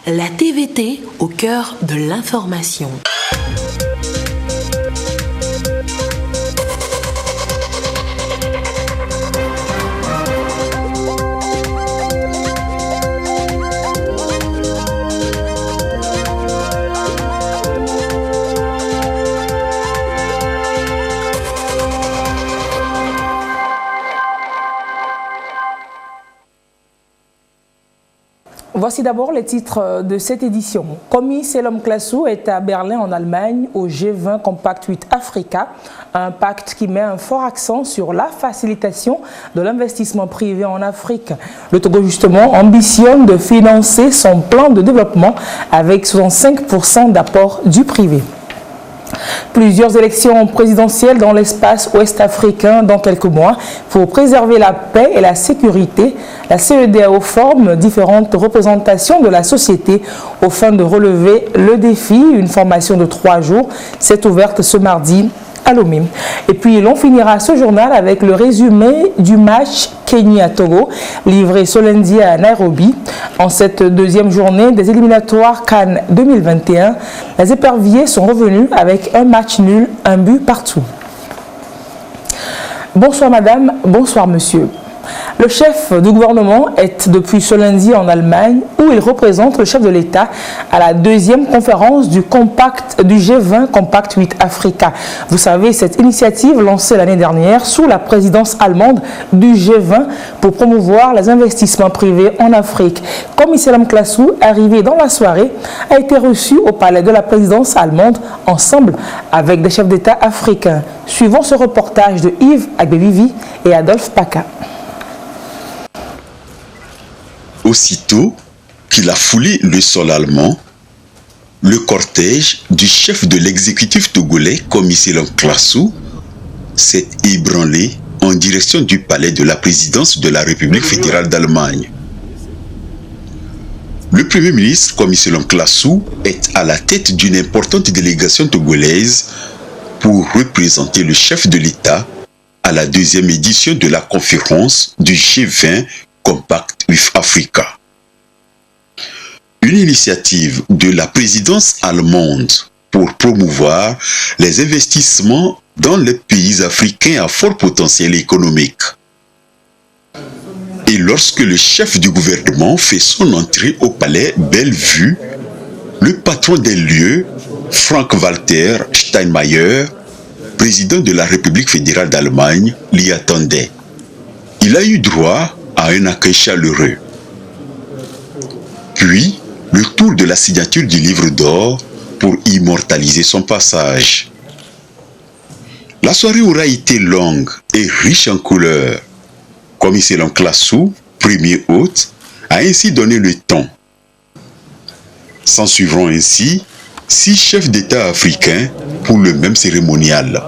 La TVT au cœur de l'information. Voici d'abord les titres de cette édition. Komi Selam Klasu est à Berlin en Allemagne au G20 Compact 8 Africa, un pacte qui met un fort accent sur la facilitation de l'investissement privé en Afrique. Le Togo justement ambitionne de financer son plan de développement avec 65% d'apport du privé. Plusieurs élections présidentielles dans l'espace ouest-africain dans quelques mois. Pour préserver la paix et la sécurité, la CEDEAO forme différentes représentations de la société aux fins de relever le défi. Une formation de 3 jours s'est ouverte ce mardi à Lomé. Et puis l'on finira ce journal avec le résumé du match Kenya-Togo, livré ce lundi à Nairobi. En cette deuxième journée des éliminatoires CAN 2021, les éperviers sont revenus avec un match nul, un but partout. Bonsoir madame, bonsoir monsieur. Le chef du gouvernement est depuis ce lundi en Allemagne où il représente le chef de l'État à la deuxième conférence du G20 Compact 8 Africa. Vous savez, cette initiative lancée l'année dernière sous la présidence allemande du G20 pour promouvoir les investissements privés en Afrique. Komi Selam Klasu, arrivé dans la soirée, a été reçu au palais de la présidence allemande ensemble avec des chefs d'État africains. Suivons ce reportage de Yves Agbevivi et Adolphe Paca. Aussitôt qu'il a foulé le sol allemand, le cortège du chef de l'exécutif togolais, Komi Selam Klasu, s'est ébranlé en direction du palais de la présidence de la République fédérale d'Allemagne. Le Premier ministre Komi Selam Klasu est à la tête d'une importante délégation togolaise pour représenter le chef de l'État à la deuxième édition de la conférence du G20 Compact with Africa. Une initiative de la présidence allemande pour promouvoir les investissements dans les pays africains à fort potentiel économique. Et lorsque le chef du gouvernement fait son entrée au palais Bellevue, le patron des lieux, Frank-Walter Steinmeier, président de la République fédérale d'Allemagne, l'y attendait. Il a eu droit à un accueil chaleureux. Puis, le tour de la signature du livre d'or pour immortaliser son passage. La soirée aura été longue et riche en couleurs. Komi Selam Klasu, premier hôte, a ainsi donné le ton. S'en suivront ainsi 6 chefs d'État africains pour le même cérémonial.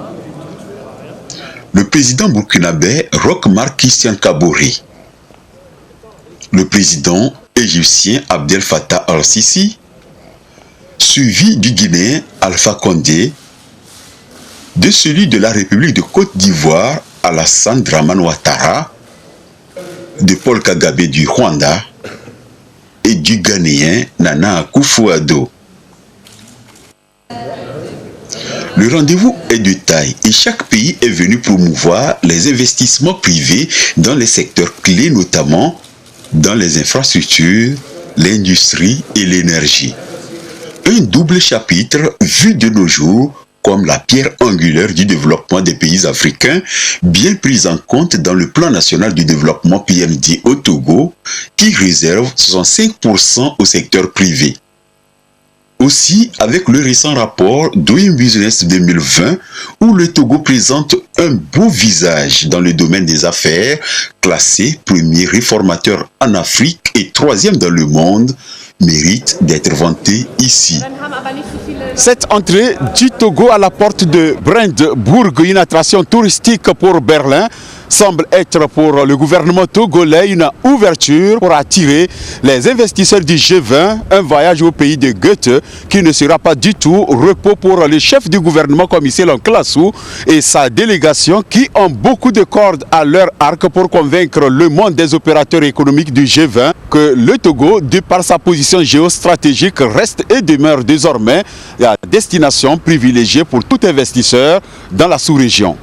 Le président burkinabé Roch Marc Christian Kabore, le président égyptien Abdel Fattah al-Sisi, suivi du Guinéen Alpha Condé, de celui de la République de Côte d'Ivoire Alassane Dramane Ouattara, de Paul Kagame du Rwanda et du Ghanéen Nana Akufo-Addo. Le rendez-vous est de taille et chaque pays est venu promouvoir les investissements privés dans les secteurs clés, notamment dans les infrastructures, l'industrie et l'énergie. Un double chapitre vu de nos jours comme la pierre angulaire du développement des pays africains, bien prise en compte dans le plan national du développement PND au Togo, qui réserve 65% au secteur privé. Aussi, avec le récent rapport Doing Business 2020, où le Togo présente un beau visage dans le domaine des affaires, classé premier réformateur en Afrique et 3e dans le monde, mérite d'être vanté ici. Cette entrée du Togo à la porte de Brandebourg, une attraction touristique pour Berlin, semble être pour le gouvernement togolais une ouverture pour attirer les investisseurs du G20, un voyage au pays de Goethe qui ne sera pas du tout repos pour le chef du gouvernement commissaire Nklassou et sa délégation qui ont beaucoup de cordes à leur arc pour convaincre le monde des opérateurs économiques du G20 que le Togo, de par sa position géostratégique, reste et demeure désormais la destination privilégiée pour tout investisseur dans la sous-région.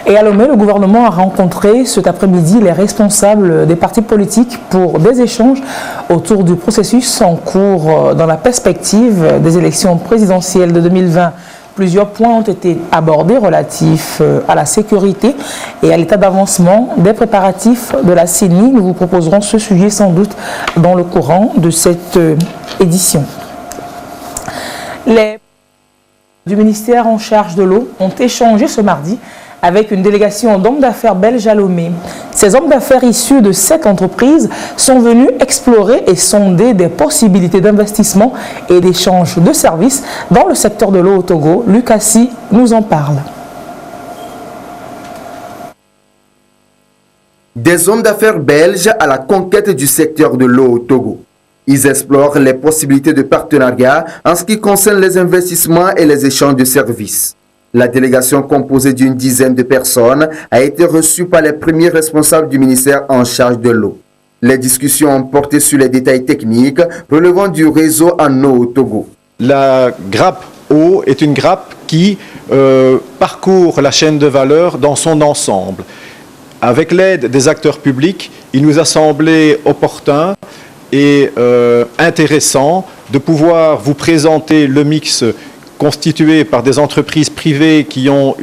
Et à Lomé, le gouvernement a rencontré cet après-midi les responsables des partis politiques pour des échanges autour du processus en cours dans la perspective des élections présidentielles de 2020. Plusieurs points ont été abordés relatifs à la sécurité et à l'état d'avancement des préparatifs de la CENI. Nous vous proposerons ce sujet sans doute dans le courant de cette édition. Les du ministère en charge de l'eau ont échangé ce mardi avec une délégation d'hommes d'affaires belges à Lomé. Ces hommes d'affaires issus de 7 entreprises sont venus explorer et sonder des possibilités d'investissement et d'échange de services dans le secteur de l'eau au Togo. Lucassi nous en parle. Des hommes d'affaires belges à la conquête du secteur de l'eau au Togo. Ils explorent les possibilités de partenariat en ce qui concerne les investissements et les échanges de services. La délégation composée d'une dizaine de personnes a été reçue par les premiers responsables du ministère en charge de l'eau. Les discussions ont porté sur les détails techniques relevant du réseau en eau au Togo. La grappe eau est une grappe qui parcourt la chaîne de valeur dans son ensemble. Avec l'aide des acteurs publics, il nous a semblé opportun et intéressant de pouvoir vous présenter le mix constitué par des entreprises privées qui ont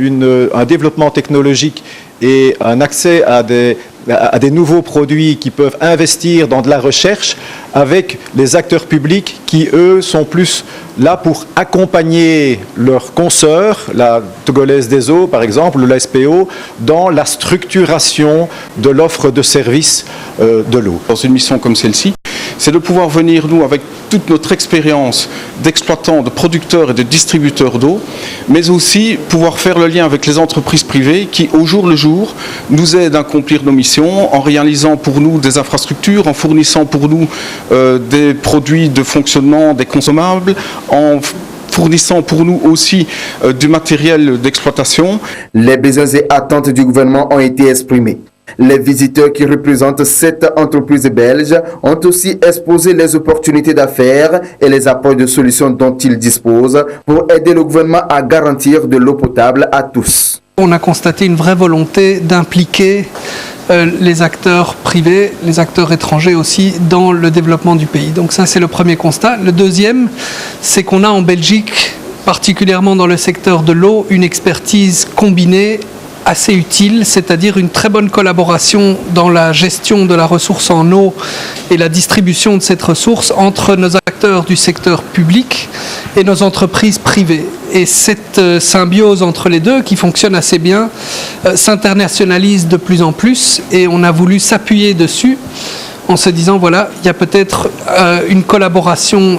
un développement technologique et un accès à des nouveaux produits qui peuvent investir dans de la recherche avec les acteurs publics qui, eux, sont plus là pour accompagner leurs consoeurs, la Togolaise des eaux par exemple, la SPO, dans la structuration de l'offre de services de l'eau. Dans une mission comme celle-ci, c'est de pouvoir venir, nous, avec toute notre expérience d'exploitants, de producteurs et de distributeurs d'eau, mais aussi pouvoir faire le lien avec les entreprises privées qui, au jour le jour, nous aident à accomplir nos missions en réalisant pour nous des infrastructures, en fournissant pour nous des produits de fonctionnement, des consommables, en fournissant pour nous aussi du matériel d'exploitation. Les besoins et attentes du gouvernement ont été exprimés. Les visiteurs qui représentent 7 entreprises belges ont aussi exposé les opportunités d'affaires et les apports de solutions dont ils disposent pour aider le gouvernement à garantir de l'eau potable à tous. On a constaté une vraie volonté d'impliquer les acteurs privés, les acteurs étrangers aussi, dans le développement du pays. Donc ça, c'est le premier constat. Le deuxième, c'est qu'on a en Belgique, particulièrement dans le secteur de l'eau, une expertise combinée assez utile, c'est-à-dire une très bonne collaboration dans la gestion de la ressource en eau et la distribution de cette ressource entre nos acteurs du secteur public et nos entreprises privées. Et cette symbiose entre les deux, qui fonctionne assez bien, s'internationalise de plus en plus et on a voulu s'appuyer dessus en se disant, voilà, il y a peut-être une collaboration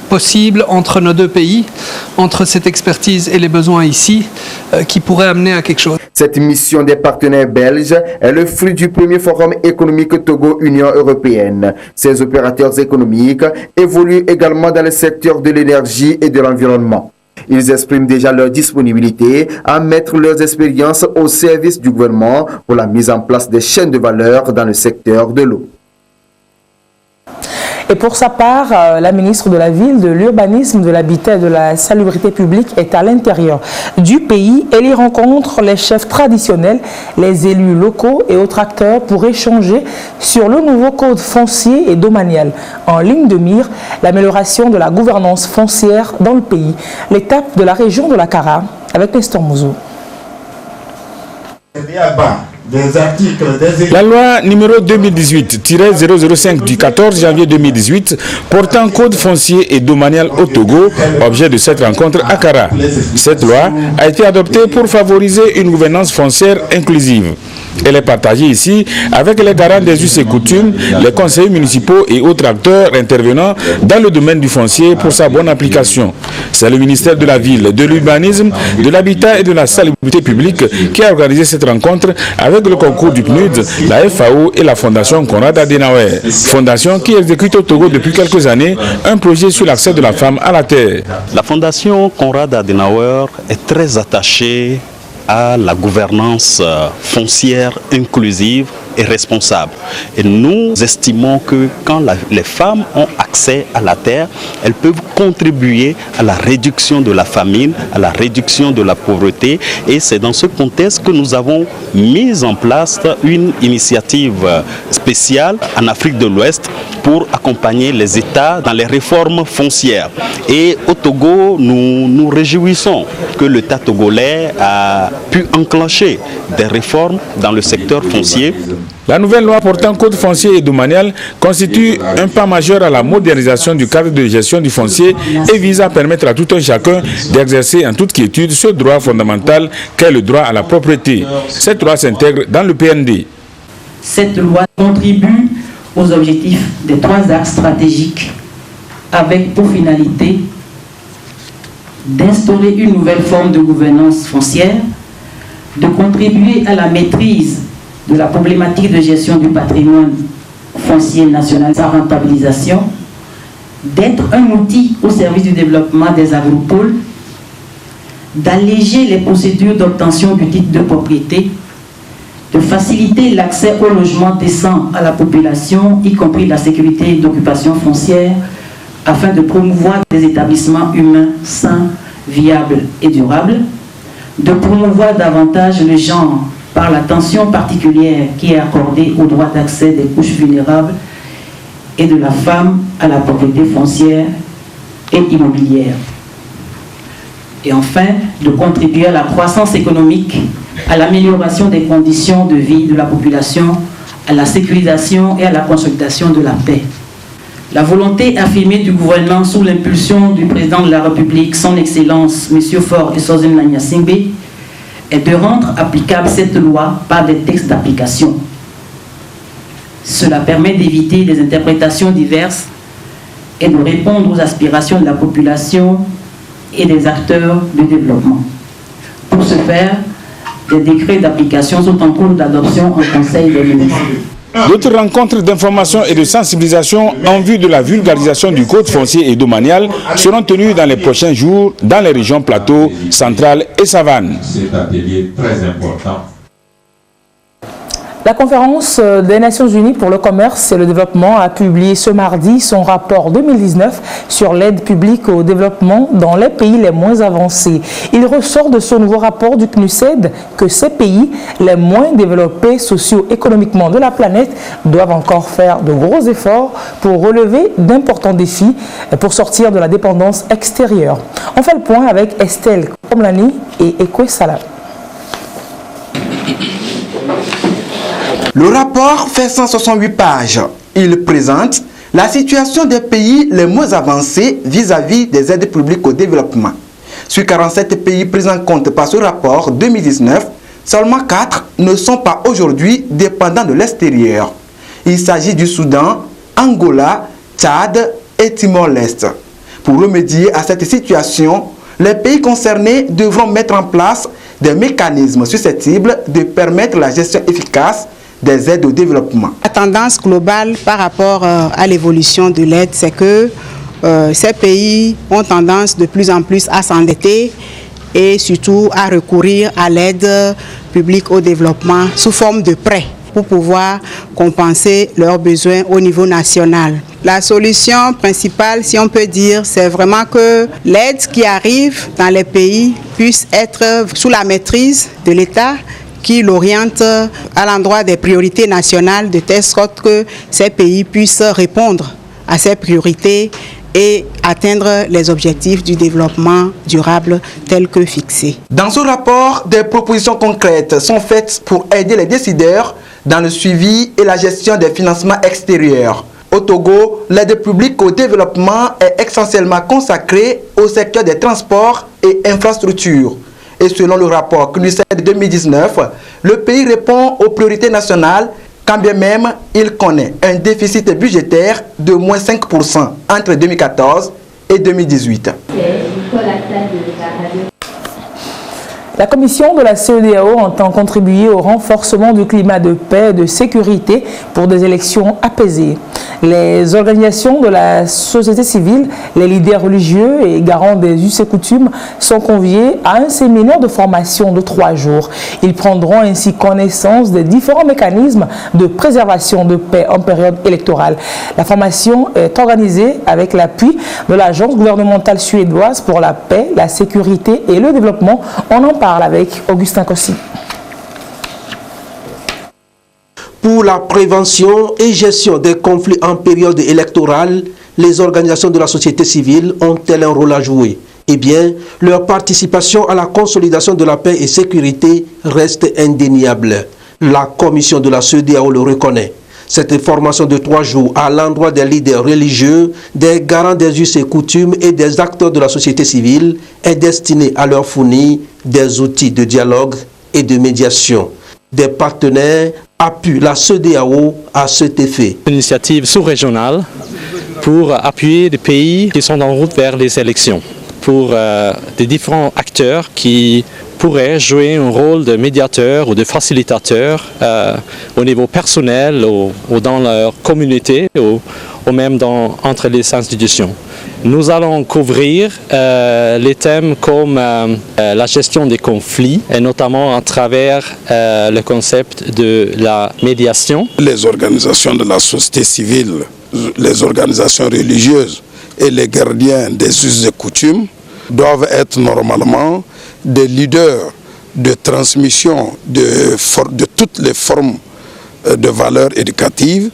possible entre nos deux pays, entre cette expertise et les besoins ici, qui pourrait amener à quelque chose. Cette mission des partenaires belges est le fruit du premier forum économique Togo-Union européenne. Ces opérateurs économiques évoluent également dans le secteur de l'énergie et de l'environnement. Ils expriment déjà leur disponibilité à mettre leurs expériences au service du gouvernement pour la mise en place des chaînes de valeur dans le secteur de l'eau. Et pour sa part, la ministre de la Ville, de l'Urbanisme, de l'Habitat et de la Salubrité publique est à l'intérieur du pays. Elle y rencontre les chefs traditionnels, les élus locaux et autres acteurs pour échanger sur le nouveau code foncier et domanial. En ligne de mire, l'amélioration de la gouvernance foncière dans le pays. L'étape de la région de la Kara avec Nestor Mouzou. La loi numéro 2018-005 du 14 janvier 2018 portant code foncier et domanial au Togo, objet de cette rencontre à Kara. Cette loi a été adoptée pour favoriser une gouvernance foncière inclusive. Elle est partagée ici avec les garants des us et coutumes, les conseillers municipaux et autres acteurs intervenant dans le domaine du foncier pour sa bonne application. C'est le ministère de la Ville, de l'Urbanisme, de l'Habitat et de la Salubrité publique qui a organisé cette rencontre avec le concours du PNUD, la FAO et la Fondation Konrad Adenauer. Fondation qui exécute au Togo depuis quelques années un projet sur l'accès de la femme à la terre. La Fondation Konrad Adenauer est très attachée à la gouvernance foncière inclusive et responsable. Et nous estimons que quand les femmes ont accès à la terre, elles peuvent contribuer à la réduction de la famine, à la réduction de la pauvreté. Et c'est dans ce contexte que nous avons mis en place une initiative spéciale en Afrique de l'Ouest pour accompagner les États dans les réformes foncières. Et au Togo, nous nous réjouissons que l'État togolais a pu enclencher des réformes dans le secteur foncier. La nouvelle loi portant code foncier et domanial constitue un pas majeur à la modernisation du cadre de gestion du foncier et vise à permettre à tout un chacun d'exercer en toute quiétude ce droit fondamental qu'est le droit à la propriété. Cette loi s'intègre dans le PND. Cette loi contribue aux objectifs des 3 axes stratégiques avec pour finalité d'instaurer une nouvelle forme de gouvernance foncière, de contribuer à la maîtrise de la problématique de gestion du patrimoine foncier national, sa rentabilisation, d'être un outil au service du développement des agropoles, d'alléger les procédures d'obtention du titre de propriété, de faciliter l'accès au logement décent à la population, y compris la sécurité d'occupation foncière, afin de promouvoir des établissements humains sains, viables et durables, de promouvoir davantage le genre par l'attention particulière qui est accordée au droit d'accès des couches vulnérables et de la femme à la propriété foncière et immobilière. Et enfin, de contribuer à la croissance économique, à l'amélioration des conditions de vie de la population, à la sécurisation et à la consolidation de la paix. La volonté affirmée du gouvernement sous l'impulsion du président de la République, son Excellence, M. Faure Essozen Nanyasingbe, est de rendre applicable cette loi par des textes d'application. Cela permet d'éviter des interprétations diverses et de répondre aux aspirations de la population et des acteurs du développement. Pour ce faire, des décrets d'application sont en cours d'adoption en Conseil des ministres. D'autres rencontres d'information et de sensibilisation en vue de la vulgarisation du code foncier et domanial seront tenues dans les prochains jours dans les régions Plateau, Centrale et Savane. Cet atelier très important. La conférence des Nations Unies pour le commerce et le développement a publié ce mardi son rapport 2019 sur l'aide publique au développement dans les pays les moins avancés. Il ressort de ce nouveau rapport du PNUCED que ces pays les moins développés socio-économiquement de la planète doivent encore faire de gros efforts pour relever d'importants défis pour sortir de la dépendance extérieure. On fait le point avec Estelle Komlani et Ekwe Salah. Le rapport fait 168 pages. Il présente la situation des pays les moins avancés vis-à-vis des aides publiques au développement. Sur 47 pays pris en compte par ce rapport 2019, seulement 4 ne sont pas aujourd'hui dépendants de l'extérieur. Il s'agit du Soudan, Angola, Tchad et Timor-Leste. Pour remédier à cette situation, les pays concernés devront mettre en place des mécanismes susceptibles de permettre la gestion efficace des aides au développement. La tendance globale par rapport à l'évolution de l'aide, c'est que ces pays ont tendance de plus en plus à s'endetter et surtout à recourir à l'aide publique au développement sous forme de prêts pour pouvoir compenser leurs besoins au niveau national. La solution principale, si on peut dire, c'est vraiment que l'aide qui arrive dans les pays puisse être sous la maîtrise de l'État, qui l'oriente à l'endroit des priorités nationales de telle sorte que ces pays puissent répondre à ces priorités et atteindre les objectifs du développement durable tels que fixés. Dans ce rapport, des propositions concrètes sont faites pour aider les décideurs dans le suivi et la gestion des financements extérieurs. Au Togo, l'aide publique au développement est essentiellement consacrée au secteur des transports et infrastructures. Et selon le rapport CNUSED de 2019, le pays répond aux priorités nationales, quand bien même il connaît un déficit budgétaire de moins 5% entre 2014 et 2018. La commission de la CEDEAO entend contribuer au renforcement du climat de paix et de sécurité pour des élections apaisées. Les organisations de la société civile, les leaders religieux et garants des us et coutumes sont conviés à un séminaire de formation de 3 jours. Ils prendront ainsi connaissance des différents mécanismes de préservation de paix en période électorale. La formation est organisée avec l'appui de l'Agence gouvernementale suédoise pour la paix, la sécurité et le développement. On en parle avec Augustin Kossi. Pour la prévention et gestion des conflits en période électorale, les organisations de la société civile ont-elles un rôle à jouer? Eh bien, leur participation à la consolidation de la paix et sécurité reste indéniable. La commission de la CEDEAO le reconnaît. Cette formation de 3 jours à l'endroit des leaders religieux, des garants des us et coutumes et des acteurs de la société civile est destinée à leur fournir des outils de dialogue et de médiation. Des partenaires appuient la CEDEAO à cet effet. Une initiative sous-régionale pour appuyer les pays qui sont en route vers les élections, pour des différents acteurs qui pourraient jouer un rôle de médiateur ou de facilitateur au niveau personnel ou dans leur communauté ou même entre les institutions. Nous allons couvrir les thèmes comme la gestion des conflits et notamment à travers le concept de la médiation. Les organisations de la société civile, les organisations religieuses et les gardiens des us et coutumes doivent être normalement des leaders de transmission de toutes les formes de valeurs éducatives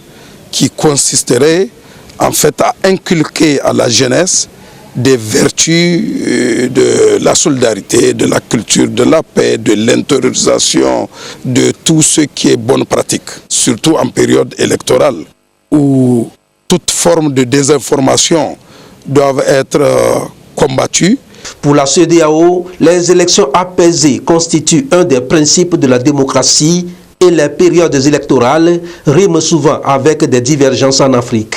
qui consisteraient en fait à inculquer à la jeunesse des vertus de la solidarité, de la culture, de la paix, de l'intériorisation, de tout ce qui est bonne pratique, surtout en période électorale où toute forme de désinformation doivent être combattues. Pour la CEDEAO, les élections apaisées constituent un des principes de la démocratie et les périodes électorales riment souvent avec des divergences en Afrique.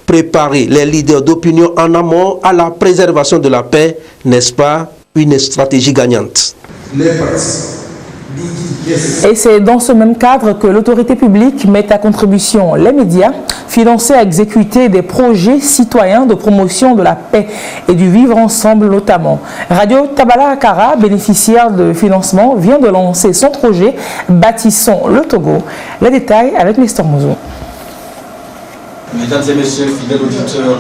Préparer les leaders d'opinion en amont à la préservation de la paix, n'est-ce pas une stratégie gagnante? Et c'est dans ce même cadre que l'autorité publique met à contribution les médias, financés à exécuter des projets citoyens de promotion de la paix et du vivre ensemble notamment. Radio Tabala Akara, bénéficiaire de financement, vient de lancer son projet Bâtissons le Togo. Les détails avec Mr. Mouzou. Mesdames et messieurs, fidèles auditeurs,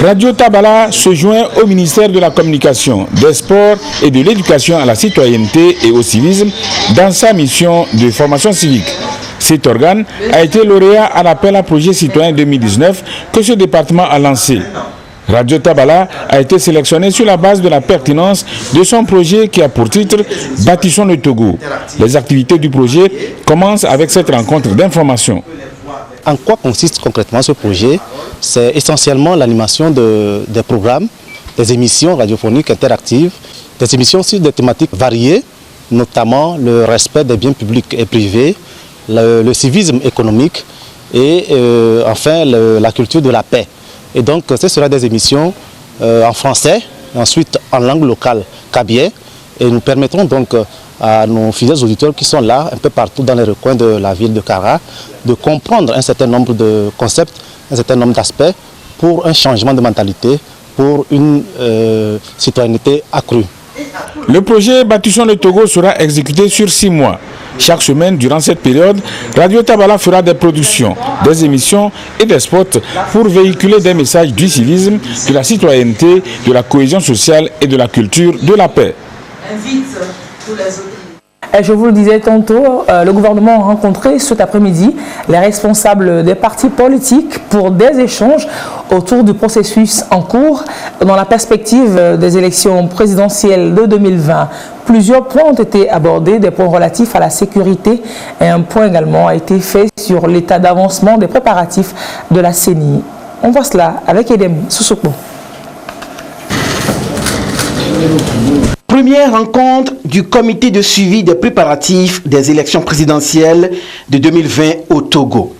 Radio Tabala se joint au ministère de la Communication, des Sports et de l'Éducation à la citoyenneté et au civisme dans sa mission de formation civique. Cet organe a été lauréat à l'appel à projet citoyen 2019 que ce département a lancé. Radio Tabala a été sélectionné sur la base de la pertinence de son projet qui a pour titre « Bâtissons le Togo ». Les activités du projet commencent avec cette rencontre d'information. En quoi consiste concrètement ce projet? C'est essentiellement l'animation des programmes, des émissions radiophoniques interactives, des émissions sur des thématiques variées, notamment le respect des biens publics et privés, le civisme économique et enfin la culture de la paix. Et donc ce sera des émissions en français, ensuite en langue locale kabyé, et nous permettrons donc à nos fidèles auditeurs qui sont là, un peu partout dans les recoins de la ville de Kara, de comprendre un certain nombre de concepts, un certain nombre d'aspects pour un changement de mentalité, pour une citoyenneté accrue. Le projet Bâtissons le Togo sera exécuté sur 6 mois. Chaque semaine, durant cette période, Radio Tabala fera des productions, des émissions et des spots pour véhiculer des messages du civisme, de la citoyenneté, de la cohésion sociale et de la culture de la paix. Et je vous le disais tantôt, le gouvernement a rencontré cet après-midi les responsables des partis politiques pour des échanges autour du processus en cours dans la perspective des élections présidentielles de 2020. Plusieurs points ont été abordés, des points relatifs à la sécurité et un point également a été fait sur l'état d'avancement des préparatifs de la CENI. On voit cela avec Edem Soussoukou. Première rencontre du comité de suivi des préparatifs des élections présidentielles de 2020 au Togo.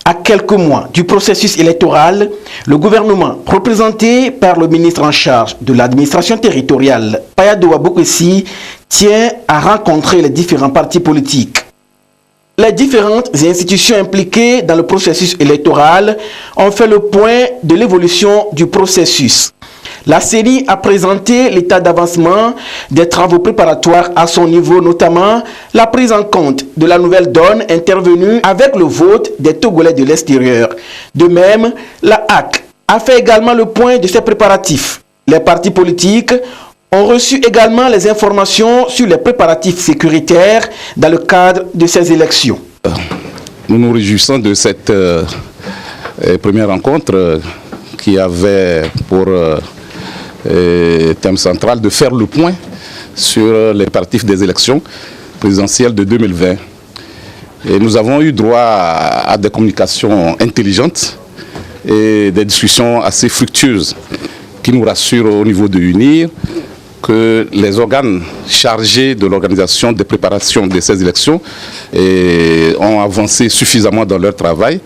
À quelques mois du processus électoral, le gouvernement, représenté par le ministre en charge de l'administration territoriale, Payado Abokessi, tient à rencontrer les différents partis politiques. Les différentes institutions impliquées dans le processus électoral ont fait le point de l'évolution du processus. La CENI a présenté l'état d'avancement des travaux préparatoires à son niveau, notamment la prise en compte de la nouvelle donne intervenue avec le vote des Togolais de l'extérieur. De même, la HAC a fait également le point de ses préparatifs. Les partis politiques ont reçu également les informations sur les préparatifs sécuritaires dans le cadre de ces élections. Nous nous réjouissons de cette première rencontre qui avait pour thème central de faire le point sur les préparatifs des élections présidentielles de 2020. Et nous avons eu droit à des communications intelligentes et des discussions assez fructueuses qui nous rassurent au niveau de l'UNIR que les organes chargés de l'organisation des préparations de ces élections ont avancé suffisamment dans leur travail.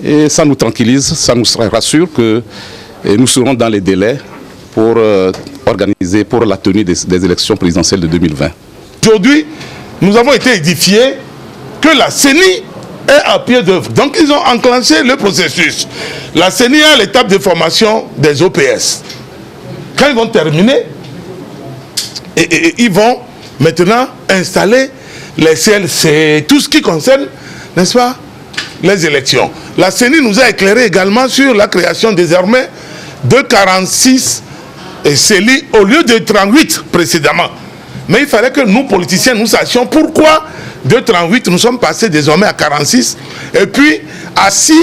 Et ça nous tranquillise, ça nous rassure que nous serons dans les délais pour organiser pour la tenue des élections présidentielles de 2020. Aujourd'hui, nous avons été édifiés que la CENI est à pied d'œuvre. Donc ils ont enclenché le processus. La CENI est à l'étape de formation des OPS. Quand ils vont terminer, ils vont maintenant installer les CLC, tout ce qui concerne, n'est-ce pas, les élections. La CENI nous a éclairé également sur la création désormais de 46 CELI au lieu de 38 précédemment. Mais il fallait que nous, politiciens, nous sachions pourquoi de 38, nous sommes passés désormais à 46. Et puis, à 6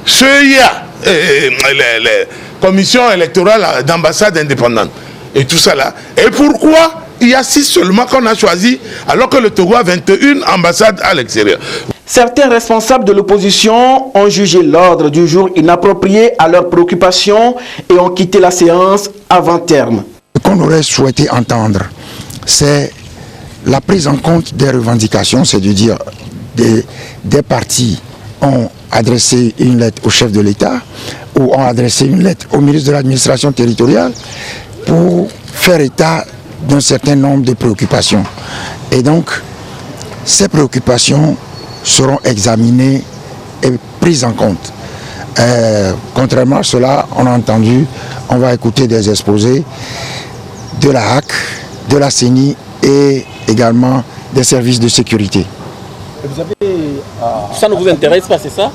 CIA, les commissions électorales d'ambassade indépendante. Et tout ça là. Et pourquoi il y a 6 seulement qu'on a choisi, alors que le Togo a 21 ambassades à l'extérieur? Certains responsables de l'opposition ont jugé l'ordre du jour inapproprié à leurs préoccupations et ont quitté la séance avant terme. Ce qu'on aurait souhaité entendre, c'est la prise en compte des revendications, c'est de dire des partis ont adressé une lettre au chef de l'État ou ont adressé une lettre au ministre de l'administration territoriale pour faire état d'un certain nombre de préoccupations. Et donc, ces préoccupations seront examinées et prises en compte. Contrairement à cela, on a entendu, on va écouter des exposés de la HAC, de la CENI et également des services de sécurité. Ça ne vous intéresse pas, c'est ça?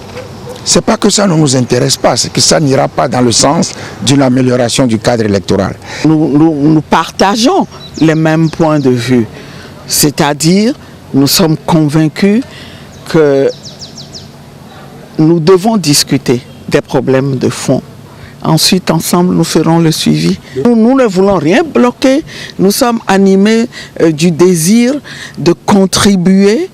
C'est pas que ça ne nous intéresse pas, c'est que ça n'ira pas dans le sens d'une amélioration du cadre électoral. Nous partageons les mêmes points de vue, c'est-à-dire nous sommes convaincus que nous devons discuter des problèmes de fond. Ensuite, ensemble, nous ferons le suivi. Nous ne voulons rien bloquer. Nous sommes animés du désir de contribuer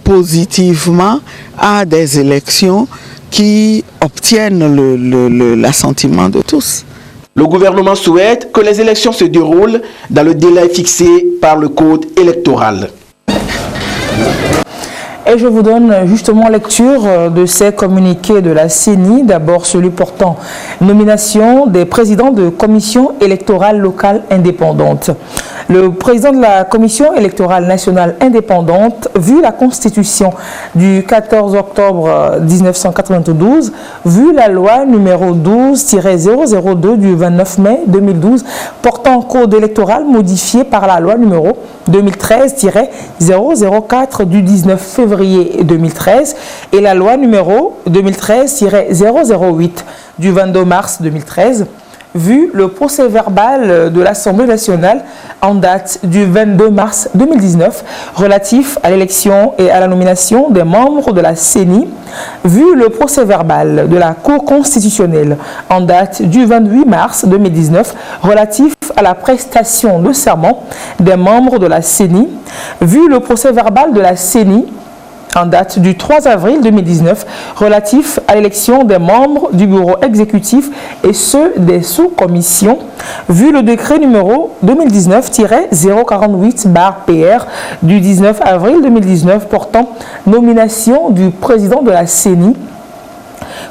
positivement à des élections qui obtiennent l'assentiment de tous. Le gouvernement souhaite que les élections se déroulent dans le délai fixé par le code électoral. Et je vous donne justement lecture de ces communiqués de la CENI. D'abord celui portant nomination des présidents de commissions électorales locales indépendantes. Le président de la commission électorale nationale indépendante, vu la constitution du 14 octobre 1992, vu la loi numéro 12-002 du 29 mai 2012 portant code électoral modifié par la loi numéro 2013-004 du 19 février 2013 et la loi numéro 2013-008 du 22 mars 2013, vu le procès verbal de l'Assemblée nationale en date du 22 mars 2019 relatif à l'élection et à la nomination des membres de la CENI, vu le procès verbal de la Cour constitutionnelle en date du 28 mars 2019 relatif à la prestation de serment des membres de la CENI, vu le procès verbal de la CENI en date du 3 avril 2019 relatif à l'élection des membres du bureau exécutif et ceux des sous-commissions, vu le décret numéro 2019-048/PR du 19 avril 2019 portant nomination du président de la CENI,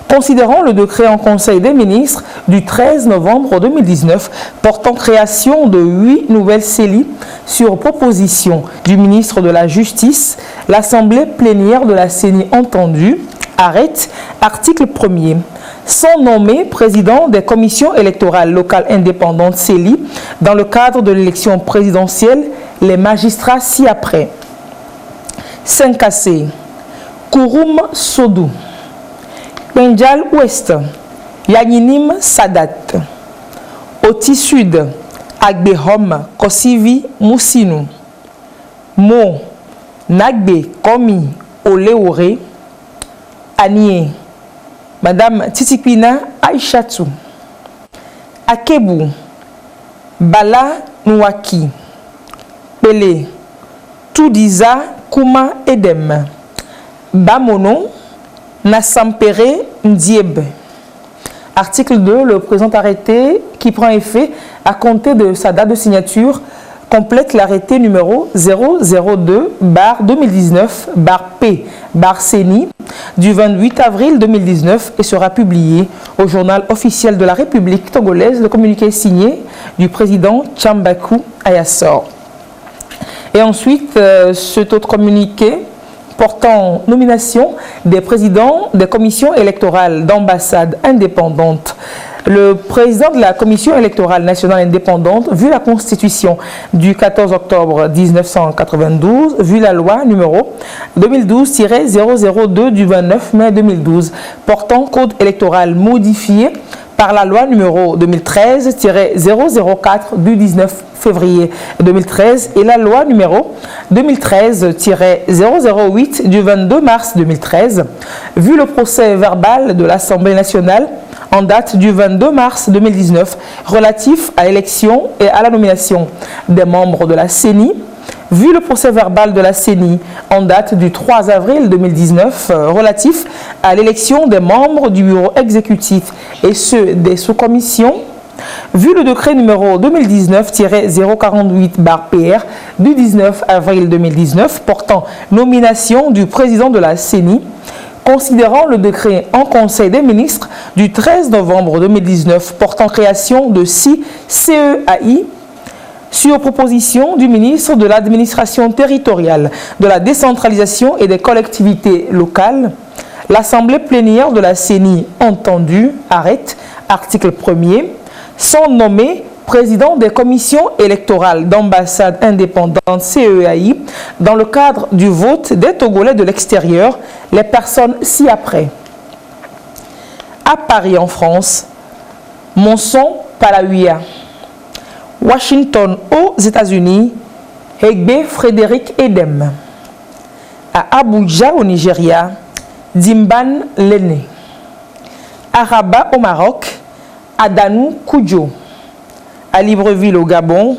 considérant le décret en Conseil des ministres du 13 novembre 2019 portant création de 8 nouvelles CELI sur proposition du ministre de la Justice, l'Assemblée plénière de la CENI entendue, arrête, article 1er, sont nommés présidents des commissions électorales locales indépendantes CELI dans le cadre de l'élection présidentielle, les magistrats ci-après. 5AC, Kouroum Sodou, Benjal Ouest, Yaninim Sadat, Oti Sud, Agbehom, Kosivi Moussinou, Mo, Nagbe, Komi, Oleore, Anie, Madame Titikpina Aïchatou, Akebu, Bala Nouaki, Pele, Toudiza Kouma Edem, Bamono, Nassampere Ndieb. Article 2. Le présent arrêté qui prend effet à compter de sa date de signature complète l'arrêté numéro 002/2019/P/CENI du 28 avril 2019 et sera publié au journal officiel de la République togolaise. Le communiqué signé du président Tchambakou Ayassor. Et ensuite, cet autre communiqué portant nomination des présidents des commissions électorales d'ambassades indépendantes. Le président de la commission électorale nationale indépendante, vu la constitution du 14 octobre 1992, vu la loi numéro 2012-002 du 29 mai 2012, portant code électoral modifié par la loi numéro 2013-004 du 19 février 2013 et la loi numéro 2013-008 du 22 mars 2013, vu le procès verbal de l'Assemblée nationale en date du 22 mars 2019 relatif à l'élection et à la nomination des membres de la CENI, vu le procès verbal de la CENI en date du 3 avril 2019 relatif à l'élection des membres du bureau exécutif et ceux des sous-commissions, vu le décret numéro 2019-048/PR du 19 avril 2019 portant nomination du président de la CENI, considérant le décret en Conseil des ministres du 13 novembre 2019 portant création de 6 CEAI sur proposition du ministre de l'Administration territoriale, de la décentralisation et des collectivités locales, l'Assemblée plénière de la CENI entendue, arrête, article 1er, sont nommés présidents des commissions électorales d'ambassades indépendantes CEAI dans le cadre du vote des Togolais de l'extérieur, les personnes ci-après. À Paris en France, Monson Palawia. Washington aux États-Unis, Egbe Frédéric Edem. À Abuja au Nigeria, Dimban Lene. À Rabat au Maroc, Adanou Koudjo. À Libreville au Gabon,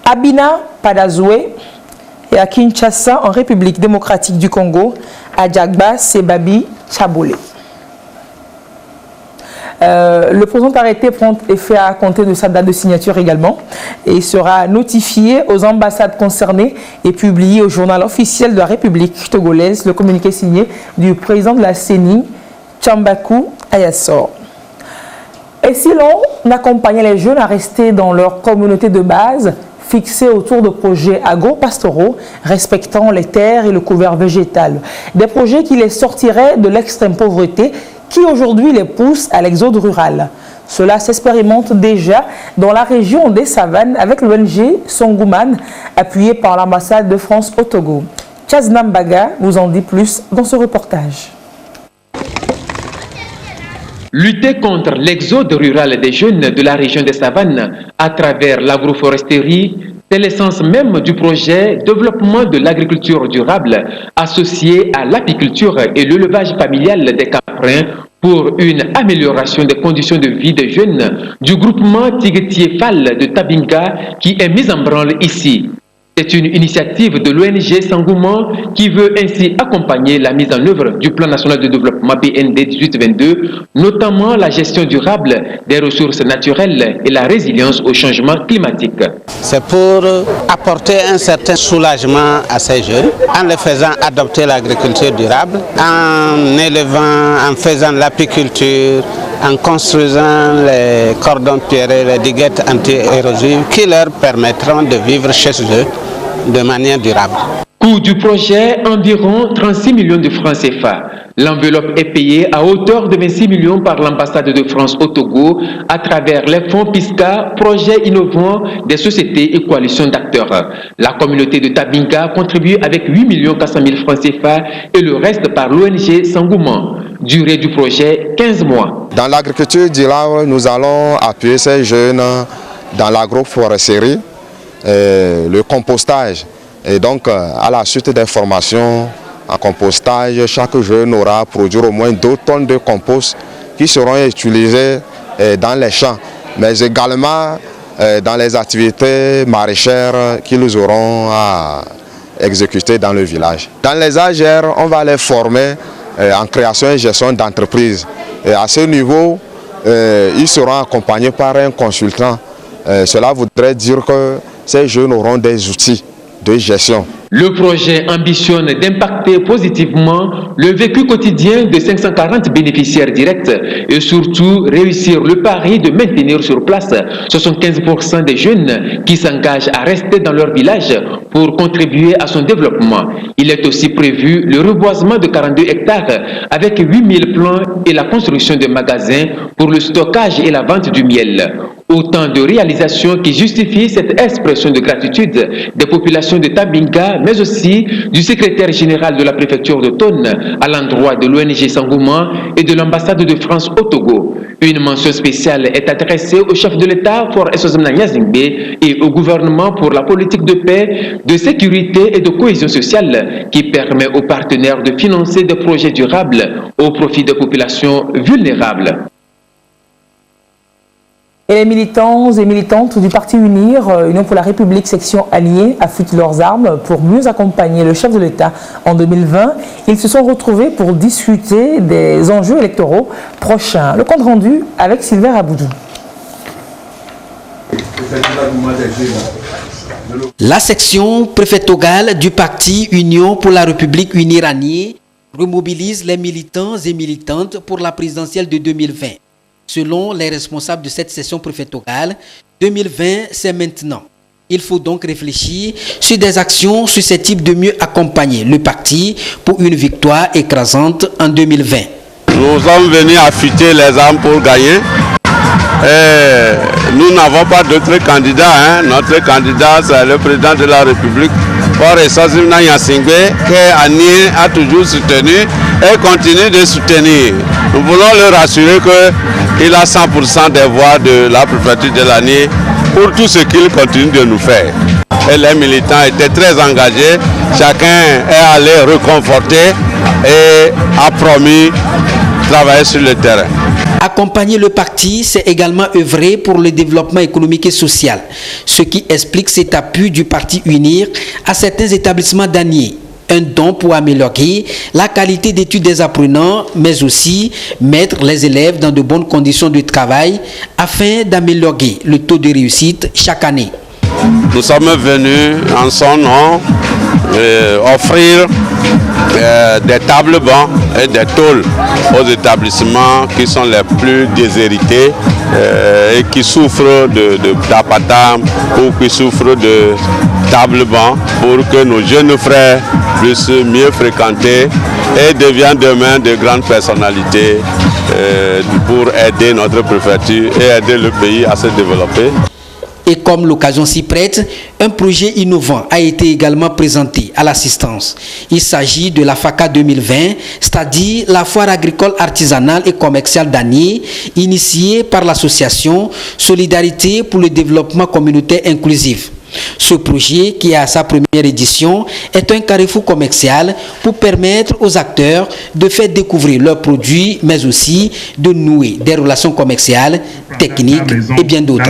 Abina Padazoué. Et à Kinshasa en République démocratique du Congo, Adjagba Sebabi Chabolé. Le présent arrêté prend effet à compter de sa date de signature également et sera notifié aux ambassades concernées et publié au journal officiel de la République togolaise, le communiqué signé du président de la CENI, Tchambakou Ayassor. Et si l'on accompagnait les jeunes à rester dans leur communauté de base, fixés autour de projets agro-pastoraux respectant les terres et le couvert végétal, des projets qui les sortiraient de l'extrême pauvreté qui aujourd'hui les pousse à l'exode rural. Cela s'expérimente déjà dans la région des Savanes avec l'ONG Songouman, appuyée par l'ambassade de France au Togo. Chaznam Baga vous en dit plus dans ce reportage. Lutter contre l'exode rural des jeunes de la région des Savanes à travers l'agroforesterie, c'est l'essence même du projet développement de l'agriculture durable associé à l'apiculture et l'élevage familial des caprins pour une amélioration des conditions de vie des jeunes du groupement Tigetier Fall de Tabinga qui est mis en branle ici. C'est une initiative de l'ONG Sangouma qui veut ainsi accompagner la mise en œuvre du Plan national de développement PND 1822, notamment la gestion durable des ressources naturelles et la résilience au changement climatique. C'est pour apporter un certain soulagement à ces jeunes en les faisant adopter l'agriculture durable, en élevant, en faisant l'apiculture, en construisant les cordons pierreux, les diguettes anti-érosives qui leur permettront de vivre chez eux de manière durable. Coût du projet, environ 36 millions de francs CFA. L'enveloppe est payée à hauteur de 26 millions par l'ambassade de France au Togo à travers les fonds PISCA, projets innovants des sociétés et coalitions d'acteurs. La communauté de Tabinga contribue avec 8 400 000 francs CFA et le reste par l'ONG Sangouma. Durée du projet, 15 mois. Dans l'agriculture durable, nous allons appuyer ces jeunes dans l'agroforesterie, le compostage. Et donc, à la suite des formations en compostage, chaque jeune aura à produire au moins 2 tonnes de compost qui seront utilisées dans les champs, mais également dans les activités maraîchères qu'ils auront à exécuter dans le village. Dans les AGR, on va les former en création et gestion d'entreprises. Et à ce niveau, ils seront accompagnés par un consultant. Cela voudrait dire que ces jeunes auront des outils de gestion. Le projet ambitionne d'impacter positivement le vécu quotidien de 540 bénéficiaires directs et surtout réussir le pari de maintenir sur place 75% des jeunes qui s'engagent à rester dans leur village pour contribuer à son développement. Il est aussi prévu le reboisement de 42 hectares avec 8000 plants et la construction de magasins pour le stockage et la vente du miel. Autant de réalisations qui justifient cette expression de gratitude des populations de Tabinga, mais aussi du secrétaire général de la préfecture de Tonne à l'endroit de l'ONG Sangouma et de l'ambassade de France au Togo. Une mention spéciale est adressée au chef de l'État, Faure Essozemna Nyazingbe, et au gouvernement pour la politique de paix, de sécurité et de cohésion sociale qui permet aux partenaires de financer des projets durables au profit des populations vulnérables. Et les militants et militantes du parti UNIR, Union pour la République section alliée, affûtent leurs armes pour mieux accompagner le chef de l'État en 2020. Ils se sont retrouvés pour discuter des enjeux électoraux prochains. Le compte rendu avec Sylvain Aboudou. La section préfectorale du parti Union pour la République UNIR alliée remobilise les militants et militantes pour la présidentielle de 2020. Selon les responsables de cette session préfectorale, 2020, c'est maintenant. Il faut donc réfléchir sur des actions susceptibles de mieux accompagner le parti pour une victoire écrasante en 2020. Nous sommes venus affûter les armes pour gagner. Et nous n'avons pas d'autres candidats. Notre candidat, c'est le président de la République, Faure Essozemna Nyazingbe, qu'Annie a toujours soutenu et continue de soutenir. Nous voulons leur rassurer qu'il a 100% des voix de la préfecture de l'année pour tout ce qu'il continue de nous faire. Et les militants étaient très engagés, chacun est allé reconforter et a promis de travailler sur le terrain. Accompagner le parti, c'est également œuvrer pour le développement économique et social, ce qui explique cet appui du parti UNIR à certains établissements d'année. Un don pour améliorer la qualité d'études des apprenants, mais aussi mettre les élèves dans de bonnes conditions de travail afin d'améliorer le taux de réussite chaque année. Nous sommes venus en son nom offrir des tables bancs et des tôles aux établissements qui sont les plus déshérités et qui souffrent d'apatam ou qui souffrent de tables bancs pour que nos jeunes frères puissent mieux fréquenter et deviennent demain de grandes personnalités pour aider notre préfecture et aider le pays à se développer. Et comme l'occasion s'y prête, un projet innovant a été également présenté à l'assistance. Il s'agit de la FACA 2020, c'est-à-dire la foire agricole artisanale et commerciale d'année, initiée par l'association Solidarité pour le développement communautaire inclusif. Ce projet, qui est à sa première édition, est un carrefour commercial pour permettre aux acteurs de faire découvrir leurs produits, mais aussi de nouer des relations commerciales, techniques et bien d'autres.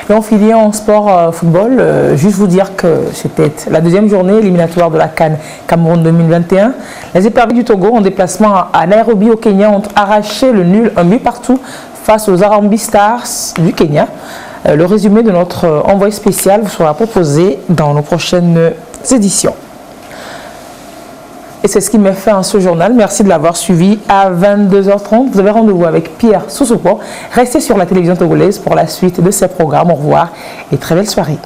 Et on finit en sport football. Juste vous dire que c'était la deuxième journée éliminatoire de la CAN Cameroun 2021. Les éperviers du Togo en déplacement à Nairobi au Kenya ont arraché le nul, un but partout face aux Harambee Stars du Kenya. Le résumé de notre envoyé spécial vous sera proposé dans nos prochaines éditions. Et c'est ce qui met fin à ce journal. Merci de l'avoir suivi. À 22h30, vous avez rendez-vous avec Pierre Sousoupo. Restez sur la télévision togolaise pour la suite de ces programmes. Au revoir et très belle soirée.